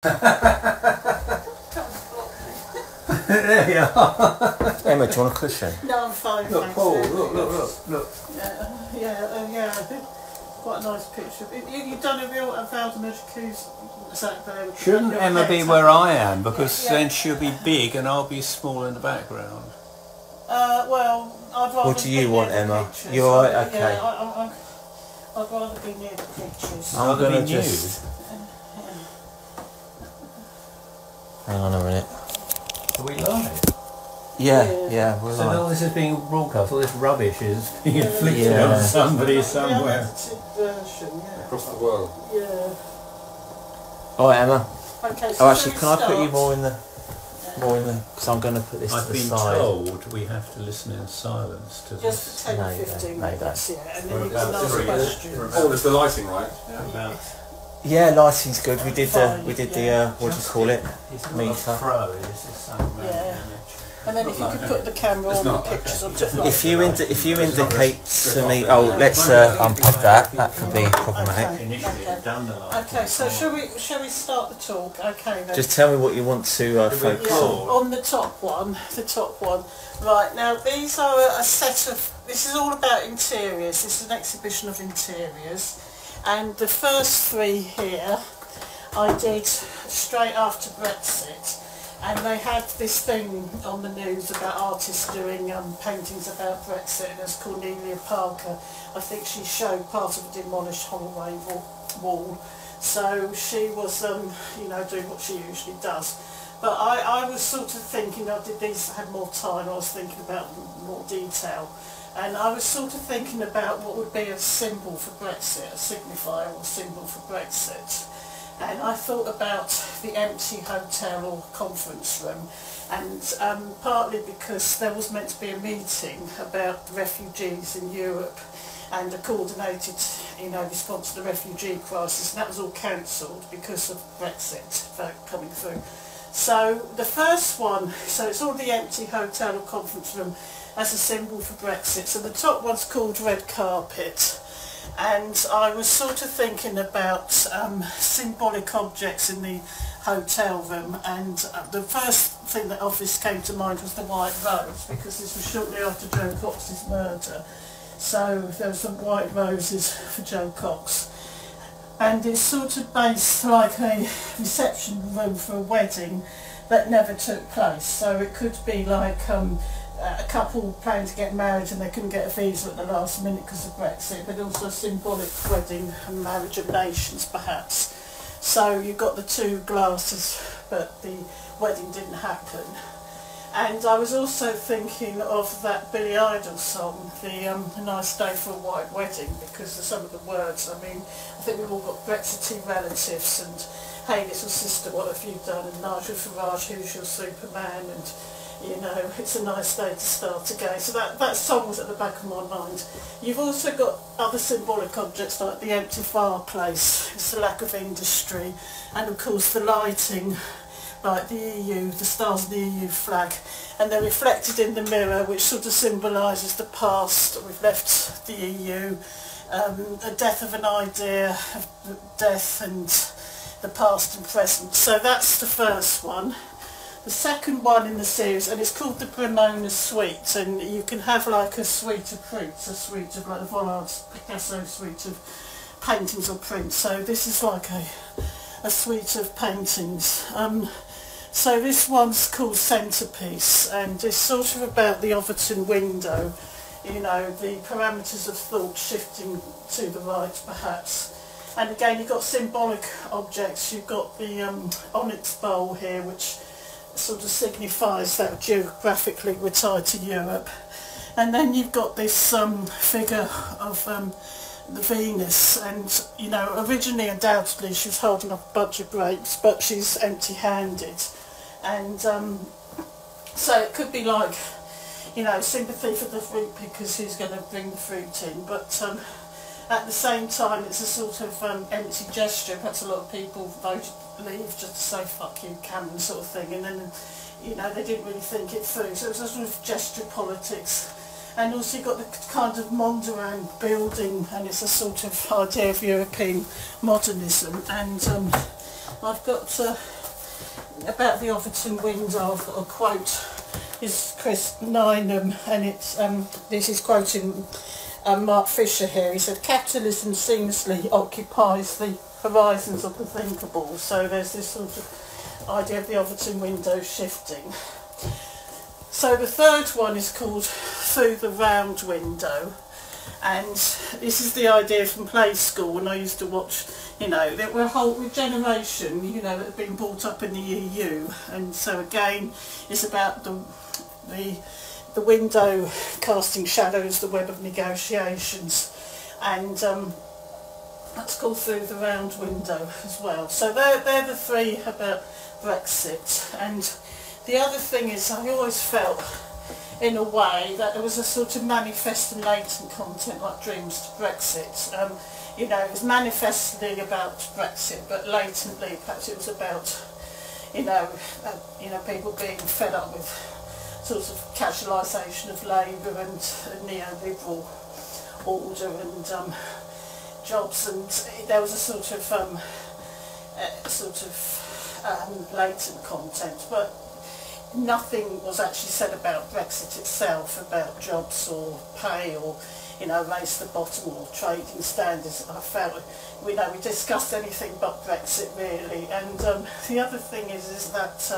There you are. Emma, do you want a cushion? No, I'm fine. Look, thanks. Paul, look. Yeah. Quite a nice picture. You've done a real Valdemar-Jacuzzi. Shouldn't Emma be where I am? Because then she'll be big and I'll be small in the background. Well, I'd rather. What do you want, Emma? Pictures. You're alright, okay. Yeah, I'd rather be near the pictures. I'm gonna just. Hang on a minute. Are we live? Yeah, we're So live. all this is being broadcast, all this rubbish is being inflicted Yeah. on somebody somewhere. Across the world. Yeah. Alright, Emma. Okay, so Oh, actually, shall can I we put you start? more in the... Because I'm going to put this I've to the been side. told we have to listen in silence to Just this. for 10 No, or you 15 don't. No, you minutes, yeah, and then We're you can about ask three, questions. Oh, there's the lighting, right? About Yeah, lighting's good. We did Fine, the what do you call it? he's not Meter. a pro, he's just some Yeah. image. And then if you could put the camera It's on the not, pictures okay. of just like If you indicate to me, let's unplug that. That could be problematic. Initially Okay. done the light. Okay, so shall we start the talk? Okay then. Just tell me what you want to focus Yeah, on. on the top one. Right, now these are a set of, this is all about interiors, this is an exhibition of interiors, and the first three here I did straight after Brexit, and they had this thing on the news about artists doing paintings about Brexit, and there's Cornelia Parker. I think she showed part of a demolished Holloway wall, so she was doing what she usually does. But I was sort of thinking, I did these, had more time, I was thinking about more detail, and I was sort of thinking about what would be a symbol for Brexit, a signifier or symbol for Brexit. And I thought about the empty hotel or conference room, and partly because there was meant to be a meeting about the refugees in Europe and a coordinated response to the refugee crisis, and that was all cancelled because of Brexit vote coming through. So the first one, so it's all the empty hotel or conference room as a symbol for Brexit. So the top one's called Red Carpet. And I was sort of thinking about symbolic objects in the hotel room, and the first thing that obviously came to mind was the white rose, because this was shortly after Joe Cox's murder. So there were some white roses for Joe Cox. And it's sort of based like a reception room for a wedding that never took place. So it could be like a couple planned to get married and they couldn't get a visa at the last minute because of Brexit, but also a symbolic wedding and marriage of nations perhaps. So you've got the two glasses, but the wedding didn't happen. And I was also thinking of that Billy Idol song, A Nice Day for a White Wedding, because of some of the words. I mean, I think we've all got Brexity relatives, and hey little sister, what have you done, and Nigel Farage, who's your Superman, and it's a nice day to start again. So that song was at the back of my mind. You've also got other symbolic objects like the empty fireplace, it's the lack of industry, and of course the lighting, like the EU, the stars of the EU flag, and they're reflected in the mirror, which sort of symbolises the past. We've left the EU, a death of an idea, death and the past and present. So that's the first one. The second one in the series, and it's called the Bremona Suite, and you can have like a suite of prints, a suite of like the Vollard's Picasso suite of paintings or prints. So this is like a suite of paintings. So this one's called Centrepiece, and it's sort of about the Overton window, the parameters of thought shifting to the right perhaps. And again you've got symbolic objects, you've got the onyx bowl here, which sort of signifies that geographically we're tied to Europe. And then you've got this figure of the Venus, and originally undoubtedly she was holding up a bunch of grapes, but she's empty-handed, and so it could be like sympathy for the fruit pickers who's going to bring the fruit in, but at the same time it's a sort of empty gesture. Perhaps a lot of people voted leave just to say fuck you Cameron sort of thing, and then they didn't really think it through, so it was a sort of gesture politics. And also you've got the kind of Mondrian building, and it's a sort of idea of European modernism, and I've got about the Overton window, I've got a quote. Is Chris Nineham, and it's this is quoting Mark Fisher here. He said, "Capitalism seamlessly occupies the horizons of the thinkable." So there's this sort of idea of the Overton window shifting. So the third one is called Through the Round Window, and this is the idea from play school when I used to watch. You know, that we're a whole generation, you know, that have been brought up in the EU, and so again, it's about the window casting shadows, the web of negotiations, and that's called Through the Round Window as well. So they're the three about Brexit. And the other thing is, I always felt, in a way, that there was a sort of manifest and latent content like Dreams to Brexit. You know, it was manifestly about Brexit, but latently perhaps it was about, you know, people being fed up with sort of casualisation of labour and neoliberal order and jobs, and there was a sort of latent content, but nothing was actually said about Brexit itself, about jobs or pay or, you know, race to the bottom or trading standards. I felt, we discussed anything but Brexit really. And the other thing is that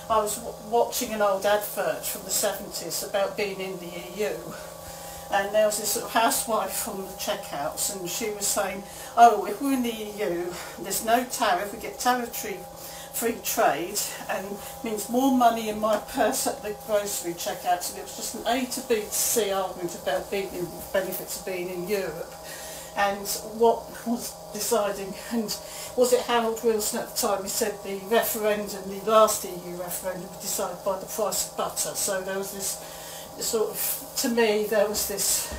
I was watching an old advert from the 70s about being in the EU, and there was this sort of housewife from the checkouts, and she was saying, oh, if we're in the EU, there's no tariff, we get free trade, and means more money in my purse at the grocery checkouts. And it was just an A to B to C argument about benefits of being in Europe, and what was deciding, and was it Harold Wilson at the time, he said the referendum, the last EU referendum, was decided by the price of butter. So there was this sort of, to me, there was this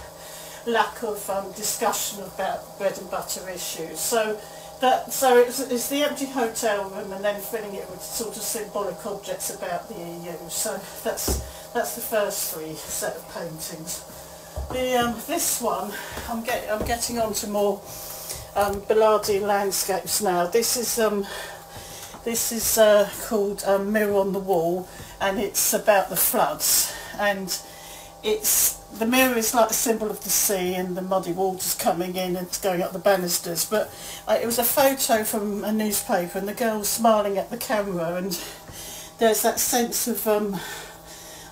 lack of discussion about bread and butter issues. So it's the empty hotel room and then filling it with sort of symbolic objects about the EU. So that's the first three set of paintings. This one, I'm getting on to more Ballardian landscapes now. This is called Mirror on the Wall, and it's about the floods, and the mirror is like the symbol of the sea and the muddy waters coming in and going up the banisters, but it was a photo from a newspaper, and the girl was smiling at the camera, and there's that sense of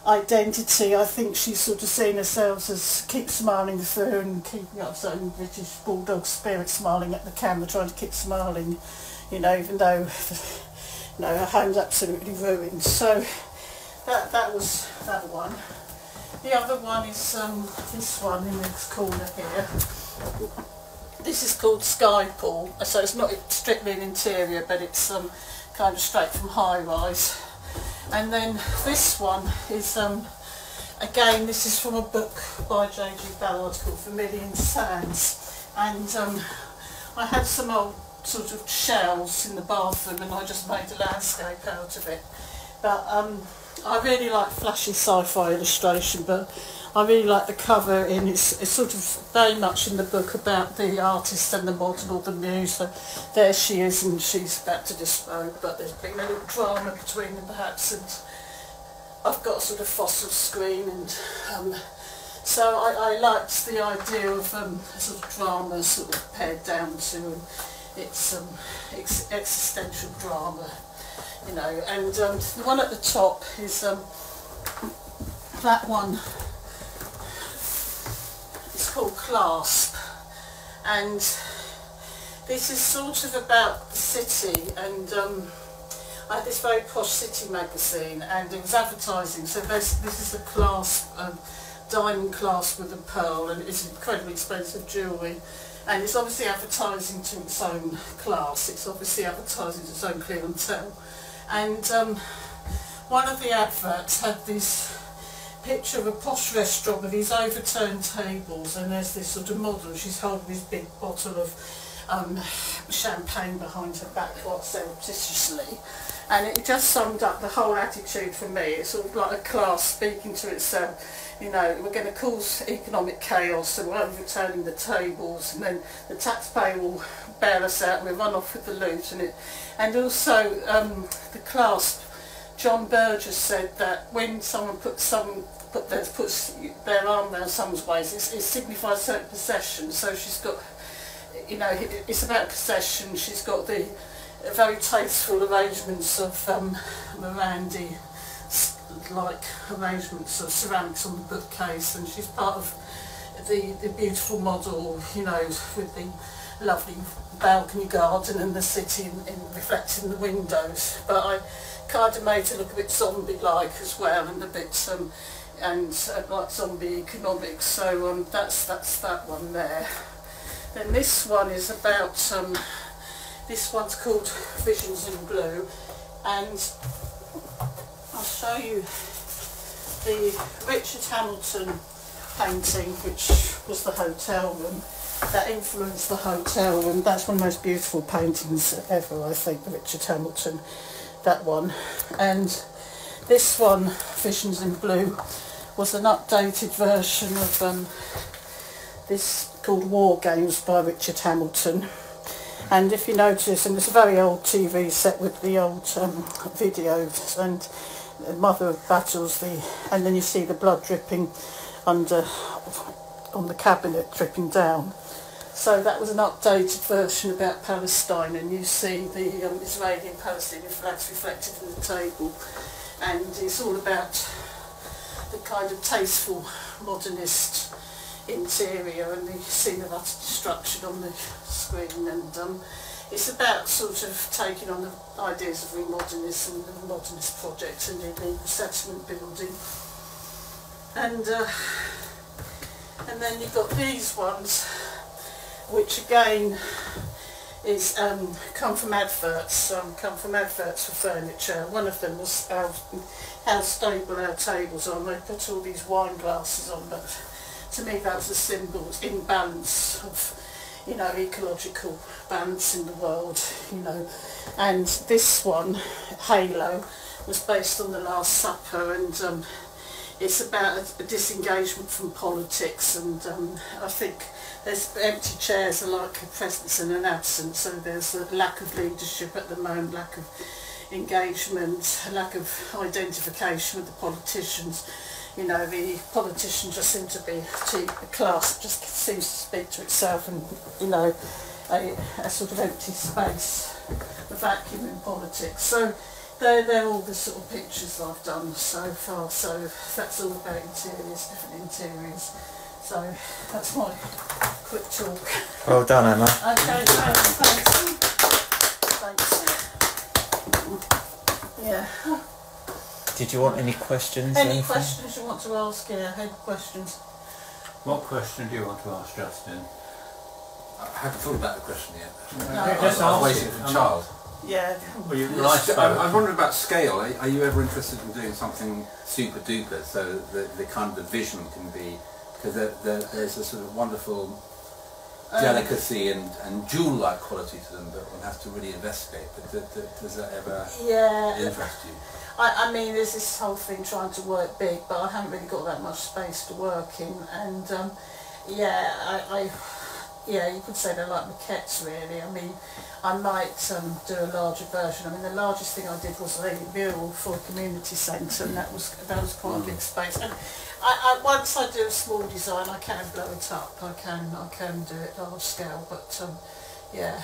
identity. I think she's sort of seeing herself as keep smiling through and keeping up some British bulldog spirit, smiling at the camera, trying to keep smiling, you know, even though her home's absolutely ruined. So that was that one. The other one is this one in this corner here. This is called Skypool, so it's not strictly an interior, but it's kind of straight from high rise. And then this one is, again, this is from a book by J.G. Ballard called Vermilion Sands. And I had some old sort of shells in the bathroom, and I just made a landscape out of it. But I really like flashy sci-fi illustration, but I really like the cover it's sort of very much in the book about the artist and the model or the muse. So there she is, and she's about to disrobe, but there's been a little drama between them perhaps, and I've got a sort of fossil screen, and so I liked the idea of sort of drama sort of pared down to, and it's existential drama. You know, and the one at the top is that one. It's called Clasp, and this is sort of about the city. And I had this very posh city magazine, and it was advertising. So this is a clasp, diamond clasp with a pearl, and it's incredibly expensive jewellery. And it's obviously advertising to its own class. It's obviously advertising to its own clientele. And one of the adverts had this picture of a posh restaurant with these overturned tables, and there's this sort of model, she's holding this big bottle of champagne behind her back quite surreptitiously. And it just summed up the whole attitude for me. It's sort of like a class speaking to itself. You know, we're going to cause economic chaos and we're overturning the tables, and then the taxpayer will bail us out and we'll run off with the loot. And also the clasp, John Burgess said that when someone puts their arm around someone's waist, it signifies certain possession. So she's got, you know, it's about possession. She's got the very tasteful arrangements of Morandi, like arrangements of ceramics on the bookcase, and she's part of the beautiful model, you know, with the lovely balcony garden and the city reflected in the windows. But I kind of made it look a bit zombie-like as well, and a bit like zombie economics. So that's that one there. Then this one is about this one's called Visions in Blue, and I'll show you the Richard Hamilton painting, which was the hotel room, that influenced the hotel room. That's one of the most beautiful paintings ever, I think, the Richard Hamilton, that one. And this one, Visions in Blue, was an updated version of this called War Games by Richard Hamilton. And if you notice, and it's a very old TV set with the old videos, and the Mother of Battles, and then you see the blood dripping on the cabinet, dripping down. So that was an updated version about Palestine, and you see the Israeli and Palestinian flags reflected in the table, and it's all about the kind of tasteful modernist interior and the scene of utter destruction on the screen, and it's about sort of taking on the ideas of remodernism and the modernist project and the illegal settlement building. And then you've got these ones, which again is come from adverts for furniture. One of them was how stable our tables are. They put all these wine glasses on, but to me that was a symbol in balance of, you know, ecological balance in the world, you know. And this one, Halo, was based on The Last Supper, and it's about a disengagement from politics, and I think there's empty chairs are like a presence and an absence, so there's a lack of leadership at the moment, lack of engagement, a lack of identification with the politicians. You know, the politicians just seem to be a class that just seems to speak to itself, and, you know, a sort of empty space, a vacuum in politics. So they're all the sort of pictures I've done so far. So that's all about interiors, different interiors. So that's my quick talk. Well done, Emma. Okay, thanks. Yeah. Did you want any questions? Any questions you want to ask? Yeah, any questions? What question do you want to ask, Justin? I haven't thought about the question yet. No. Just I'm ask waiting it. for a child. Yeah. Well, you I was wondering about scale. Are you ever interested in doing something super duper, so the kind of the vision can be, because there's a sort of wonderful delicacy and jewel-like quality to them, but one has to really investigate. But does that ever interest you? I mean, there's this whole thing trying to work big, but I haven't really got that much space to work in, and yeah, you could say they're like maquettes, really. I mean, I might do a larger version. I mean, the largest thing I did was a mural for a community centre, and that was quite a big space. And I once I do a small design, I can blow it up. I can do it large scale, but yeah,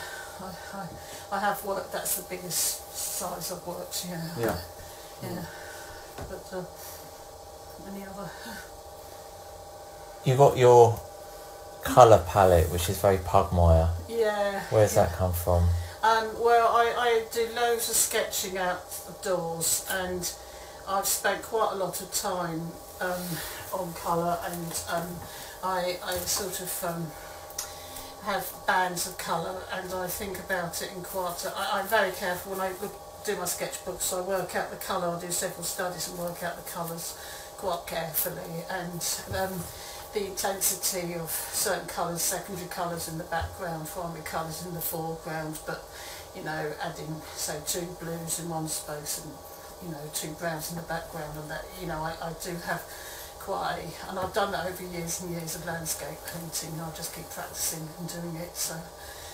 I have worked. That's the biggest size I've worked. Yeah. Yeah. But any other? You got your colour palette, which is very Pugmire. Yeah. Where's that come from? Well, I do loads of sketching outdoors, and I've spent quite a lot of time on colour, and I sort of have bands of colour, and I think about it in quite I'm very careful when I do my sketchbooks, so I work out the colour. I do several studies and work out the colours quite carefully, and the intensity of certain colours, secondary colours in the background, primary colours in the foreground, but you know, adding say 2 blues in one space and you know 2 browns in the background, and that, you know, I do have quite a, and I've done that over years and years of landscape painting. I just keep practicing and doing it. So.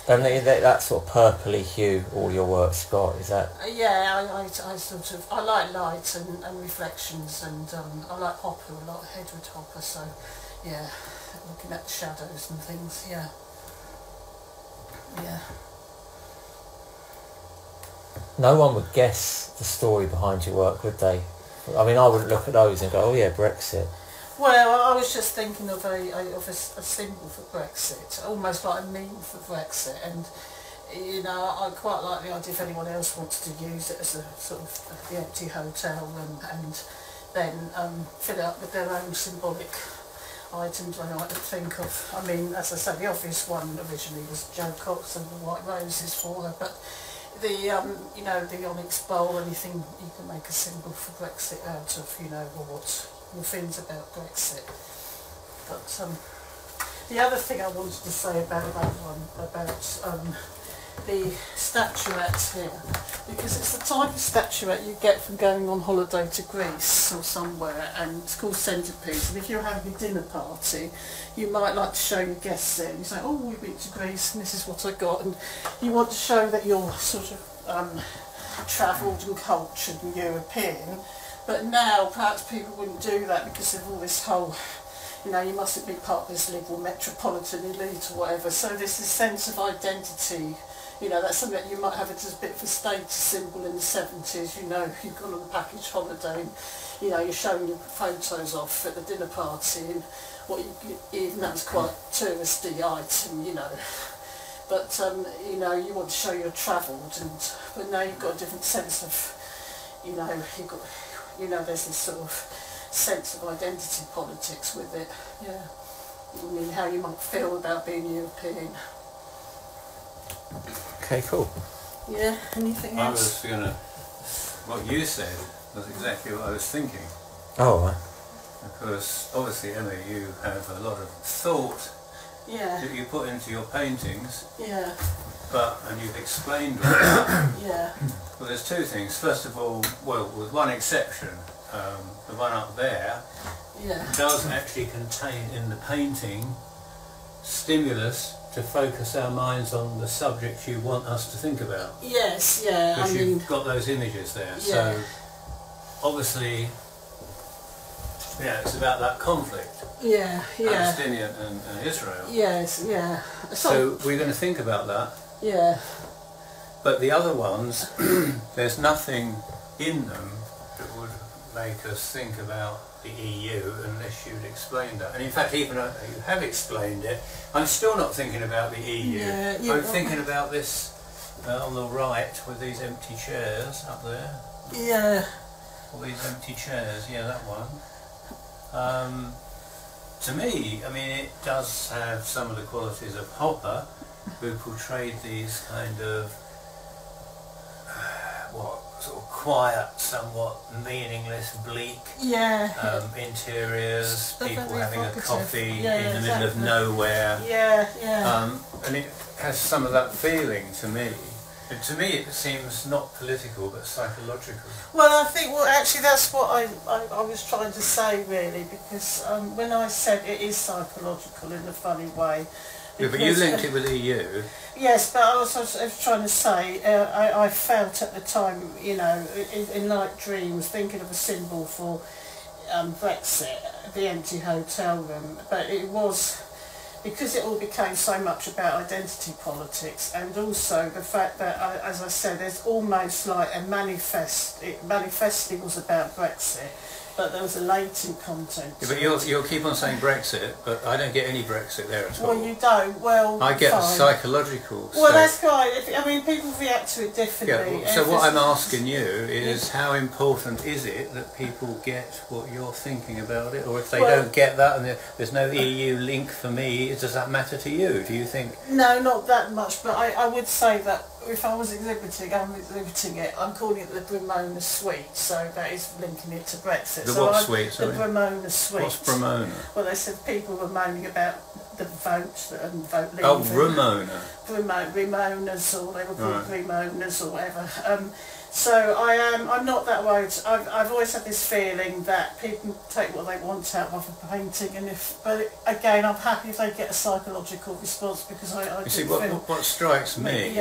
And that sort of purpley hue all your work's got, is that? Yeah, I sort of, I like light and reflections, and I like hopper a lot, Edgeworth hopper, so yeah, looking at the shadows and things, yeah. Yeah. No one would guess the story behind your work, would they? I mean, I wouldn't look at those and go, oh yeah, Brexit. Well, I was just thinking of a symbol for Brexit, almost like a meme for Brexit, and you know, I quite like the idea if anyone else wants to use it as a sort of the empty hotel room, and then fill it up with their own symbolic items. I like to think of, I mean, as I said, the obvious one originally was Jo Cox and the white roses for her, but the you know, the onyx bowl, anything you can make a symbol for Brexit out of, you know, or what your feelings about Brexit. But the other thing I wanted to say about that one, about the statuette here, because it's the type of statuette you get from going on holiday to Greece or somewhere, and it's called centrepiece. And if you're having a dinner party, you might like to show your guests it. You say, oh, we've been to Greece and this is what I got, and you want to show that you're sort of travelled and cultured and European. But now perhaps people wouldn't do that because of all this whole, you know, you mustn't be part of this liberal metropolitan elite or whatever. So there's this sense of identity, you know, that's something that you might have as a bit of a status symbol in the 70s, you know, you've gone on a package holiday and, you know, you're showing your photos off at the dinner party, and what even that's quite a touristy item, you know. But, you know, you want to show you're travelled, and but now you've got a different sense of, you know, you've got, you know, there's this sort of sense of identity politics with it, yeah. I mean, how you might feel about being European. Okay, cool. Yeah, anything I else? was gonna, what you said was exactly what I was thinking. Oh, right. Because obviously, Emma, you have a lot of thought Yeah, that you put into your paintings, yeah, and you've explained all that. yeah, Well, there's 2 things. First of all, well, with one exception, the one up there yeah. does actually contain in the painting stimulus to focus our minds on the subject you want us to think about. Yes, yeah, I Because mean, you've got those images there. Yeah. So, obviously, yeah, it's about that conflict, yeah, yeah. Palestinian and Israel. Yes, yeah. So we're going to think about that. Yeah, But the other ones, there's nothing in them that would make us think about the EU unless you'd explained that. And in fact, even though you have explained it, I'm still not thinking about the EU. Yeah, yeah. I'm thinking about this on the right with these empty chairs up there. yeah, All these empty chairs, yeah, that one. To me, I mean, it does have some of the qualities of Hopper, who portrayed these kind of sort of quiet, somewhat meaningless, bleak yeah, interiors, They're people very having a evocative. coffee Yeah, in the middle of exactly. nowhere. yeah, yeah. And it has some of that feeling to me. And to me it seems not political but psychological. Well, I think, well, actually that's what I was trying to say, really, because when I said it is psychological in a funny way. Yeah, but you because, linked it with the EU. Yes, but I was trying to say, I felt at the time, you know, in Night Dreams, thinking of a symbol for Brexit, the empty hotel room, but it was, because it all became so much about identity politics, and also the fact that, as I said, there's almost like a manifestly was about Brexit, but there was a latent content. Yeah, but you'll keep on saying Brexit, but I don't get any Brexit there at all. Well, you don't. Well, I get fine. the psychological. Well, so, that's right. I mean, people react to it differently. yeah. So what I'm asking you is, how important is it that people get what you're thinking about it, or if they Well, don't get that and there's no EU link for me, does that matter to you? Do you think? No, not that much, but I would say that if I was exhibiting, I'm exhibiting it. I'm calling it the Bramona Suite, so that is linking it to Brexit. The so what suite? The Bramona Suite. What's Bramona? Well, they said people were moaning about the vote and vote leaving. Oh, Ramona. Ramonas, or they were called Ramonas or whatever. So I'm not that worried. I've always had this feeling that people take what they want out of a painting, and but again, I'm happy if they get a psychological response, because I You see, what strikes me,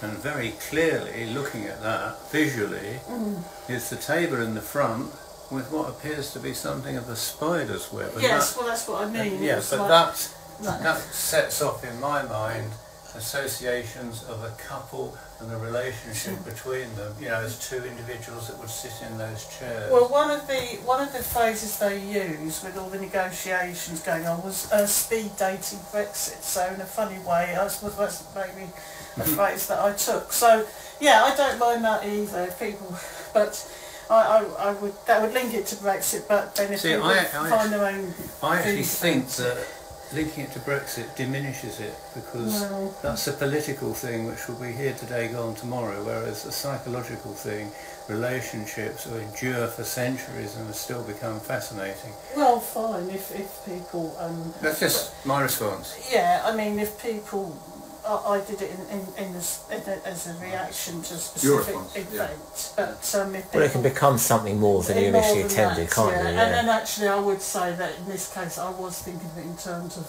and very clearly looking at that visually, is the table in the front with what appears to be something of a spider's web. And yes, well, that's what I mean. Yeah, but like, that sets off in my mind associations of a couple and the relationship between them, you know, as two individuals that would sit in those chairs. Well, one of the phrases they used with all the negotiations going on was speed dating Brexit. So in a funny way, that's maybe a phrase that I took. So yeah, I don't mind that either. People, but I would link it to Brexit. But then if people find their own, I actually think that linking it to Brexit diminishes it, because that's a political thing which will be here today, gone tomorrow, whereas a psychological thing, relationships will endure for centuries and will still become fascinating. Well, fine, if people... That's just my response. Yeah, I mean, if people... I did it as a reaction to a specific event, but if people, it can become something more than you initially intended, can't it? And then actually I would say that in this case I was thinking of it in terms of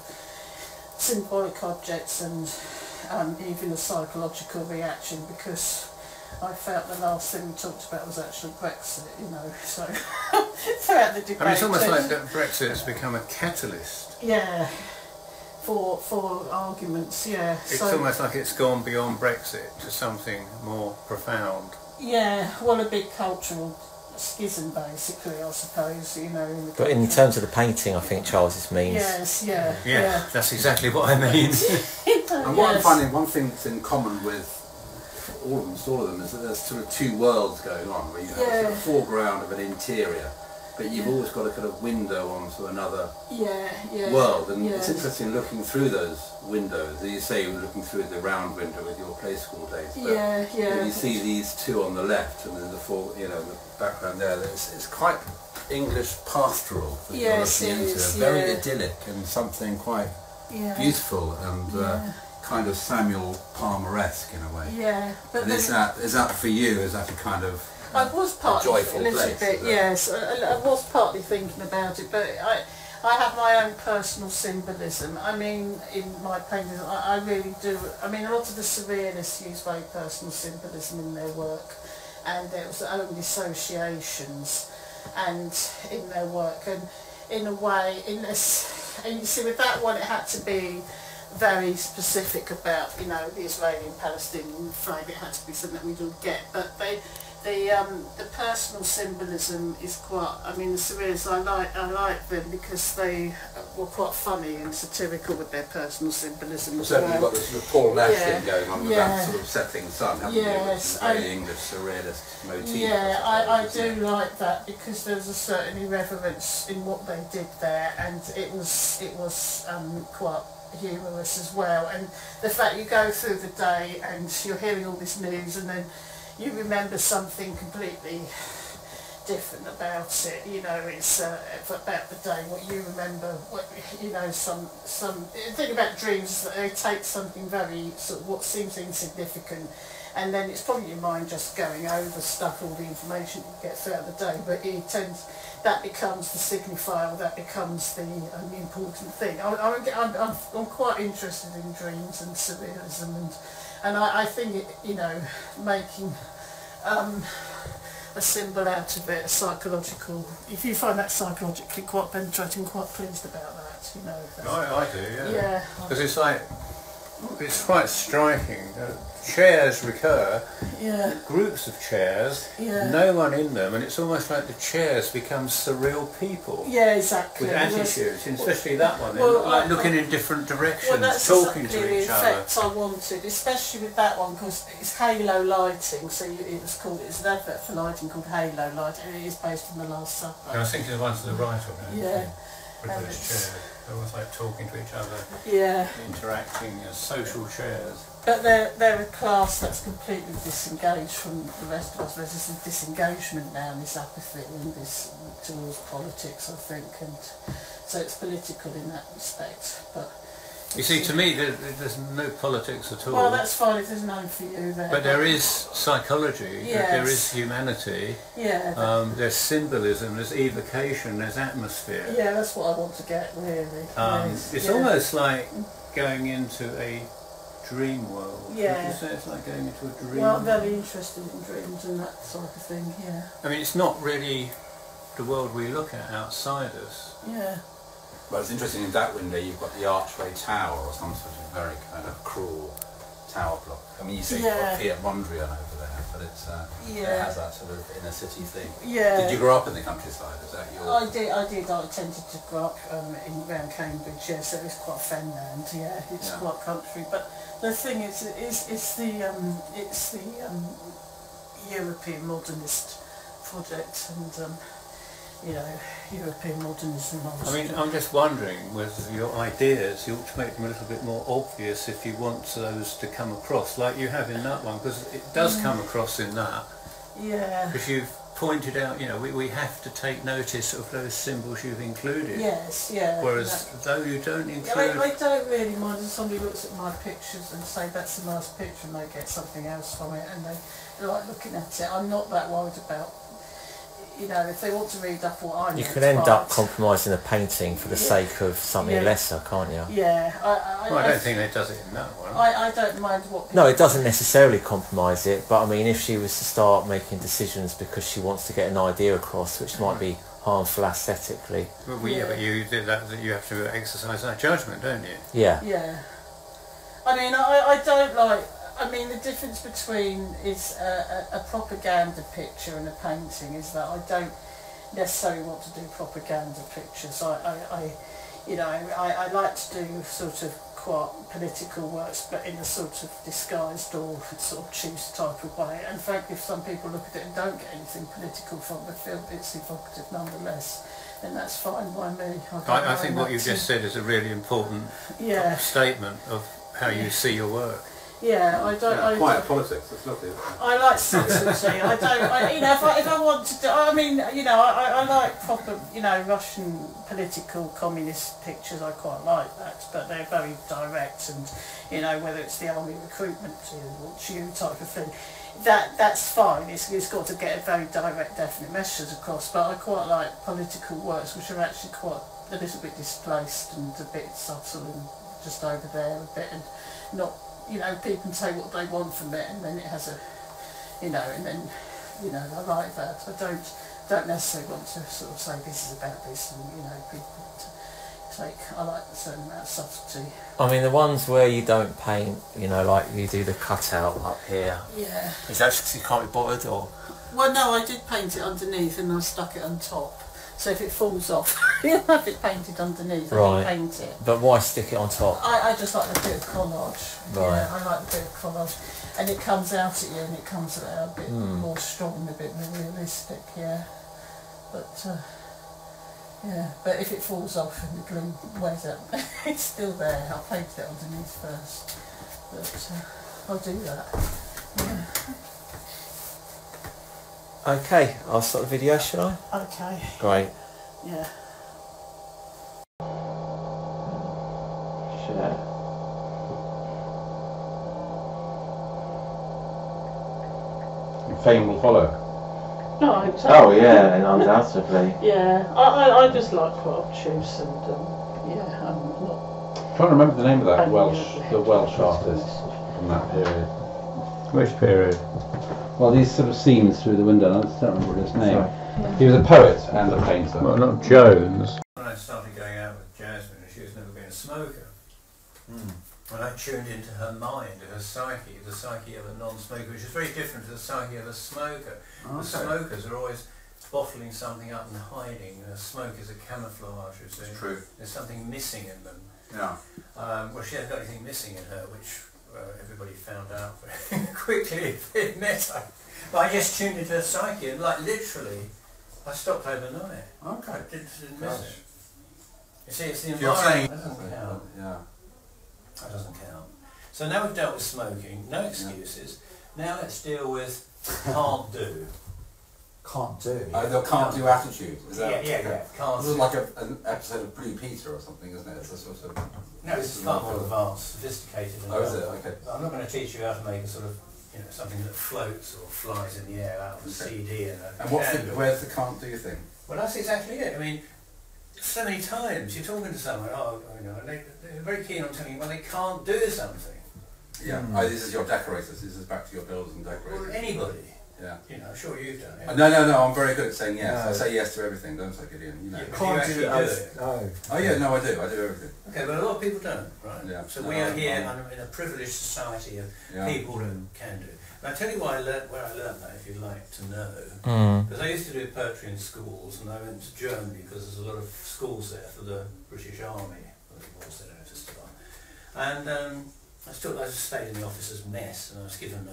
symbolic objects and even a psychological reaction, because I felt the last thing we talked about was actually Brexit, you know, so throughout the debate. I mean, it's almost like that Brexit has become a catalyst. Yeah. For arguments, yeah. It's almost like it's gone beyond Brexit to something more profound. Yeah, well, a big cultural schism, basically, I suppose, you know. But in terms of the painting, I think Charles's means... Yes, yeah. That's exactly what I mean. And what I'm finding, one thing that's in common with all of them, is that there's sort of two worlds going on, where you have a sort of foreground of an interior, but you've always got a kind of window onto another world, and it's interesting looking through those windows. As you say, you were looking through the round window with your play school days, but when you see these two on the left, and then the background there, it's quite English pastoral that you're looking into, very idyllic and something quite beautiful and kind of Samuel Palmer-esque in a way. Yeah, but and is that for you? Is that a kind of I was partly joyful a little place, bit, yes. I was partly thinking about it, but I have my own personal symbolism. I mean, in my paintings, I really do. I mean, a lot of the surrealists use very personal symbolism in their work, and there was their own associations, and in their work, and in a way, and you see, with that one, it had to be very specific about, you know, the Israeli-Palestinian flag. It had to be something that we don't get, but the personal symbolism is quite. I mean, the surrealists, I like them because they were quite funny and satirical with their personal symbolism as certainly well. You've got this sort of Paul Nash thing going on with that sort of setting sun, haven't you? Yes, very English surrealist motif. Yeah, I do like that, because there was a certain irreverence in what they did there, and it was quite humorous as well. And the fact you go through the day and you're hearing all this news, and then you remember something completely different about it. You know, it's about the day. What you remember, some the thing about dreams is that they take something very sort of what seems insignificant, and then it's probably your mind just going over stuff, all the information you get throughout the day. But that becomes the signifier, that becomes the important thing. I'm quite interested in dreams and surrealism, and I think it, you know, making a symbol out of it, a psychological. If you find that psychologically quite penetrating, I'm quite pleased about that. You know. I do, yeah. Yeah. Because it's quite striking. Chairs recur, groups of chairs, no one in them, and it's almost like the chairs become surreal people. Yeah, exactly. With attitudes, and especially that one, like looking in different directions, talking to each other. That's the effect I wanted, especially with that one, because it's halo lighting, so it's an advert for lighting called Halo Light, and it is based on The Last Supper. I was thinking of the ones to the right of it. Yeah. With those chairs. They're almost like talking to each other. Yeah. Interacting as social chairs. But they're a class that's completely disengaged from the rest of us. There's this disengagement now and this apathy and this towards politics, I think, and so it's political in that respect. But you see, to me, there's no politics at all. well, that's fine if there's none for you there. But there is psychology, yes. there is humanity, yeah, there's symbolism, there's evocation, there's atmosphere. yeah, that's what I want to get really. Yes, It's yeah. almost like going into a dream world. Yeah. Would you say it's like going into a dream Well, world? I'm very interested in dreams and that sort of thing. Yeah, I mean, it's not really the world we look at outside us. yeah. Well, it's interesting, in that window you've got the archway tower or some sort of very kind of cruel tower block. I mean, you say you've got Fiat Mondrian over there, but it has that sort of inner city thing. Yeah. Did you grow up in the countryside? Is that your... I did. I tended to grow up around Cambridge, yeah, so it's quite fenland, yeah, it's quite country. But the thing is, it's the European modernist project, and you know, European modernism. I mean, I'm just wondering whether your ideas, you ought to make them a little bit more obvious if you want those to come across, like you have in that one, because it does come across in that. Yeah. Because you've pointed out, you know, we have to take notice of those symbols you've included. Yes, yeah. Whereas though you don't include... I don't really mind if somebody looks at my pictures and say that's a nice picture and they get something else from it and they like looking at it. I'm not that worried about, you know, if they want to read up what I know. You can end up compromising a painting for the sake of something lesser, can't you? Yeah. Well, I don't think they does it in that one. I don't mind what people... No, it doesn't necessarily compromise it, but I mean, if she was to start making decisions because she wants to get an idea across, which might be harmful aesthetically. Well, yeah, but you did that you have to exercise that judgment, don't you? Yeah. Yeah. I mean, I don't like... I mean, the difference between is a propaganda picture and a painting is that I don't necessarily want to do propaganda pictures. I like to do sort of quite political works, but in a sort of disguised or sort of choose type of way. And frankly, if some people look at it and don't get anything political from the film, it's evocative nonetheless. Then that's fine by me. I think what you just said is a really important statement of how you see your work. Yeah, I don't. Yeah, quiet politics. That's lovely. I like subtlety. I don't. You know, if I want to do, I mean, you know, I like proper, you know, Russian political communist pictures. I quite like that, but they're very direct, and you know, whether it's the army recruitment or you type of thing, that's fine. It's got to get a very direct, definite message across. But I quite like political works which are actually quite a little bit displaced and a bit subtle and just over there a bit, and not. You know, people can say what they want from it, and then it has a, you know, and then, you know, I like that. I don't necessarily want to sort of say this is about this, and you know, people take. I like a certain amount of subtlety. I mean, the ones where you don't paint, you know, like you do the cutout up here. Yeah. Is that because you can't be bothered, or? Well, no, I did paint it underneath, and I stuck it on top. So if it falls off, you'll have it painted underneath. Right. I paint it. But why stick it on top? I just like the bit of collage. Right. Yeah, I like the bit of collage, and it comes out at you, and it comes out a bit more strong, a bit more realistic. Yeah. But yeah. But if it falls off and the glue wears out, it's still there. I'll paint it underneath first. But I'll do that. Yeah. Okay, I'll start the video, shall I? Okay. Great. Yeah. Share. Fame will follow. No, I hope so. Oh yeah, and undoubtedly. Yeah, I just like quite obtuse and yeah, I'm not. I'm trying to remember the name of that I'm the Welsh artist from that period. Which period? Well, these sort of scenes through the window, I just don't remember his name. Yeah. He was a poet and a painter. Well, not Jones. When I started going out with Jasmine, she was never been a smoker. When I tuned into her mind, her psyche, the psyche of a non-smoker, which is very different to the psyche of a smoker. Okay. The smokers are always bottling something up and hiding. The smoke is a camouflage, you see. It's true. There's something missing in them. Yeah. Well, she hadn't got anything missing in her, which everybody found out very quickly if they met her. But I just tuned into her psyche, and like literally, I stopped overnight. Okay. I didn't miss it. You see, it's the You're saying... environment. That doesn't count. Yeah. That doesn't count. So now we've dealt with smoking, no excuses. Now let's deal with can't do. Can't do. The can't do attitude. Is that Yeah. Can't This is do. like an episode of Blue Peter or something, isn't it? It's a sort of... No, this is far more advanced, sophisticated. Oh, is it? Okay. I'm not going to teach you how to make a sort of, something that floats or flies in the air out of a CD and a candle. Where's the can't do thing? Well, that's exactly it. I mean, so many times you're talking to someone, and they're very keen on telling you, well, they can't do something. Yeah. Oh, this is your decorators. This is back to your builders and decorators. Or anybody. Yeah. I'm sure you've done it. No, I'm very good at saying yes. No. I say yes to everything, don't I, Gideon? Yeah, but Can't you do actually it. do it. No. Oh yeah, no, I do everything. Okay, but a lot of people don't, right? Yeah. So No, we are I'm- here I'm- in a privileged society of Yeah. people who can do. And I'll tell you where I learned that, if you'd like to know. Mm. Because I used to do poetry in schools, and I went to Germany because there's a lot of schools there for the British Army. Well, it was, they don't know if it's still on. And I just stayed in the officer's mess, and I was given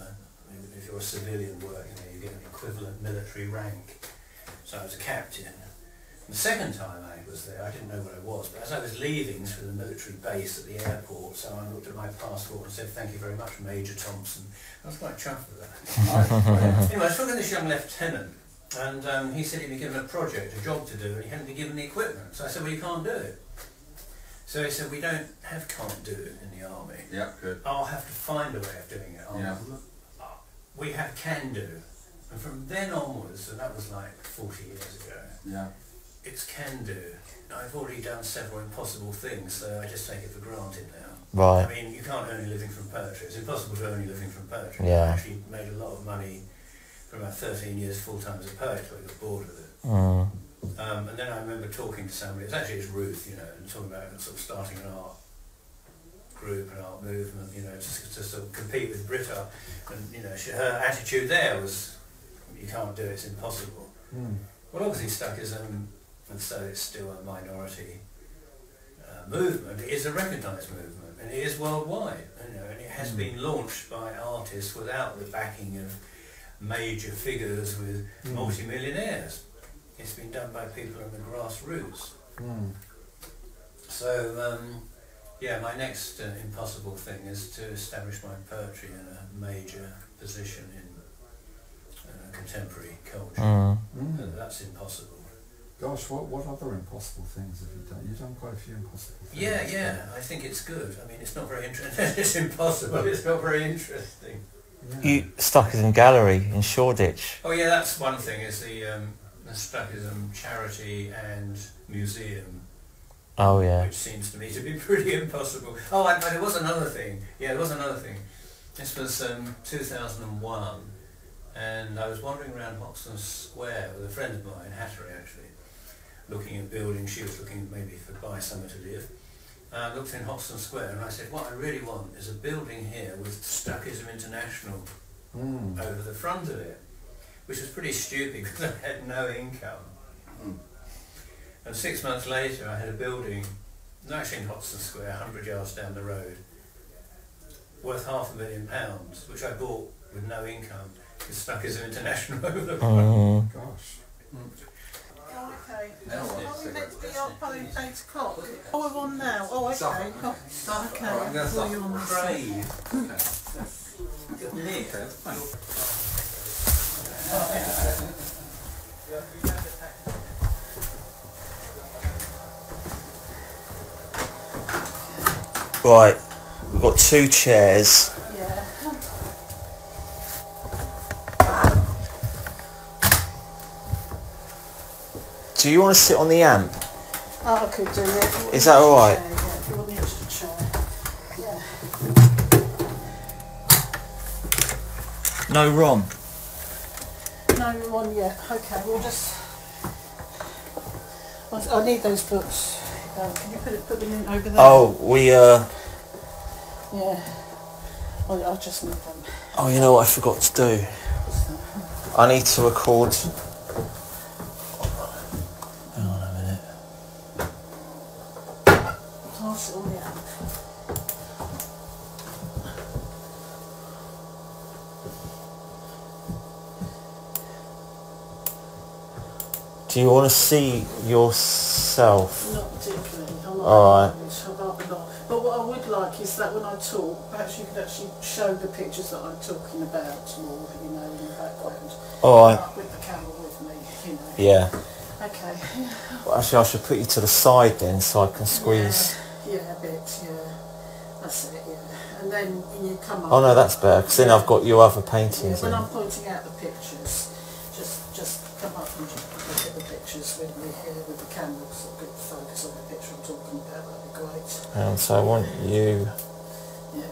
if you're a civilian working there, you get an equivalent military rank. So I was a captain. The second time I was there, I didn't know what I was, but as I was leaving through the military base at the airport, so I looked at my passport and said, "Thank you very much, Major Thomson." I was quite chuffed with that. Anyway, I was talking to this young lieutenant, and he said he'd been given a project, a job to do, and he hadn't been given the equipment. So I said, "Well, you can't do it." So he said, "We don't have can't do in the army. Yeah, good. I'll have to find a way of doing it. Yeah. We have can do." And from then onwards, and that was like 40 years ago, Yeah. it's can do. I've already done several impossible things, so I just take it for granted now. Right. I mean, you can't earn a living from poetry. It's impossible to earn a living from poetry. Yeah. I actually made a lot of money for about 13 years full-time as a poet, but I got bored with it. Mm. And then I remember talking to somebody, it's Ruth, and talking about sort of starting an art group, an art movement, to sort of compete with Britta. And, her attitude there was, you can't do it, it's impossible. Mm. Well, obviously Stuckism, and so it's still a minority movement, it is a recognised movement, and it is worldwide, and it has been launched by artists without the backing of major figures with multi-millionaires. It's been done by people in the grassroots. Mm. So, my next impossible thing is to establish my poetry in a major position in contemporary culture. Mm. Mm. That's impossible. Gosh, what other impossible things have you done? You've done quite a few impossible things. Yeah, I think it's good. I mean, it's not very interesting. It's impossible. It's not very interesting. Yeah. You Stuckism Gallery in Shoreditch. Oh yeah, that's one thing. Is the Stuckism charity and museum, Oh yeah. which seems to me to be pretty impossible. Oh, and there was another thing. Yeah, there was another thing. This was 2001, and I was wandering around Hoxton Square with a friend of mine, Hattery actually, looking at buildings. She was looking maybe for buy somewhere to live. I looked in Hoxton Square and I said, what I really want is a building here with Stuckism International over the front of it, which was pretty stupid because I had no income. And 6 months later I had a building, not actually in Hoxton Square, 100 yards down the road, worth £500,000, which I bought with no income, with Stuckism International over the front. Mm. Gosh. Okay. Now what? Are we meant to be up by 8 o'clock? Oh, we're on now. Oh, okay. Supper. Oh, okay. Alright, I'm going to Well, you're on start. the Brave. Okay. Nick. Okay, that's fine. Right, we've got 2 chairs. Yeah. Do you want to sit on the amp? Oh, I could do it. Is that all right? Yeah, if you want the extra chair. Yeah. No Ron. No one yet. Okay, we'll just... I need those books. Can you put them in over there? Oh, we Yeah. I'll just need them. Oh, you know what I forgot to do? I need to record. Hang on a minute. I'll sit on the amp. Do you want to see yourself? Not particularly. I'm not Alright. I'd rather not. But what I would like is that when I talk, perhaps you could actually show the pictures that I'm talking about more, you know, in the background. Alright. With the camera with me, you know. Yeah. Okay. Well, actually, I should put you to the side then, so I can squeeze. Yeah, a bit, yeah. That's it, yeah. And then when you come up... Oh no, that's better, because then I've got your other Yeah, paintings when in. I'm pointing out the pictures, just come up and just look at the pictures with me here with the camera, so a good focus on the picture I'm talking about, that'd be great. And so I want you... Yeah.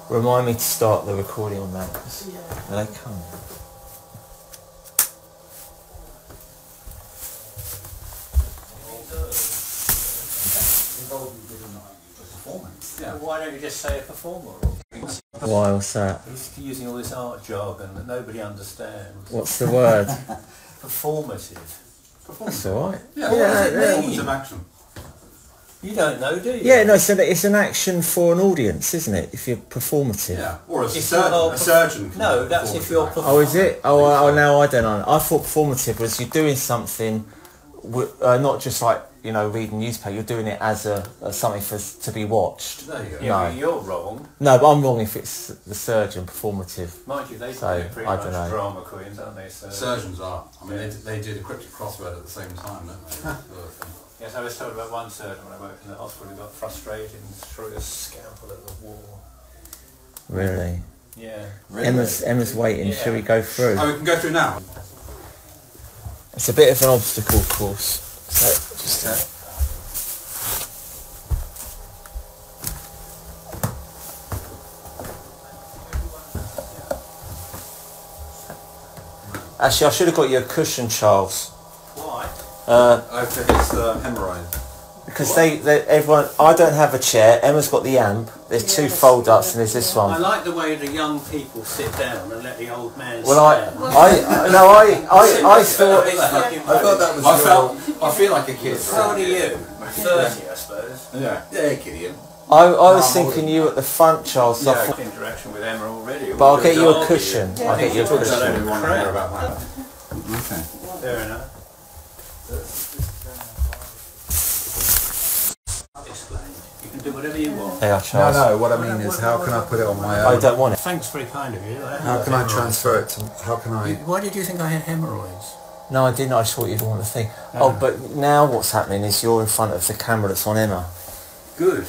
Remind me to start the recording on that. Yeah. They come. Yeah. Why don't you just say a performer? Why was that? He's using all this art jargon that nobody understands. What's the word? Performative. That's alright. Yeah, mean? of action. You don't know, do you? Yeah, no, so it's an action for an audience, isn't it? If you're performative. Yeah, or a If surgeon. you're- A surgeon. Can No, do that's if you're performative Oh, is it? Oh, now I don't know. I thought performative was you're doing something, not just like, you know, reading newspaper. You're doing it as something to be watched. action. There you go. Yeah, No. but you're wrong. No, but I'm wrong if it's the surgeon performative. Mind you, they're So, pretty I much dunno. drama queens, aren't they? So, Surgeons are. I mean, they do the cryptic crossword at the same time, don't they? Sort of thing. yes, I was told about one surgeon when I worked in the hospital who got frustrated and threw a scalpel at the wall. Really? Yeah. Emma's waiting. Yeah. Shall we go through? Oh, we can go through now. It's a bit of an obstacle course. So just Actually, I should have got you a cushion, Charles. Why? For his hemorrhoid. Because everyone, I don't have a chair. Emma's got the amp. There's two fold-ups, and there's this I one. like the way the young people sit down and let the old man Well, I stand. thought. I thought that was. I feel like a kid. How old are you? 30, I suppose. Yeah. Yeah, Gideon. I was thinking you at the front, Charles. So I Yeah, thought, interaction with Emma already. but I'll get you a cushion. I'll get you a I don't cushion. really want to hear about that. Okay. Fair enough. Explain. You can do whatever you want. They are, Charles. No, what I mean is how can I put it on my I own? don't want it. Thanks, very kind of you. How can I transfer it to, how can I... Why did you think I had hemorrhoids? No, I didn't. I just thought you'd want the thing. Oh, but now what's happening is you're in front of the camera that's on Emma. Good.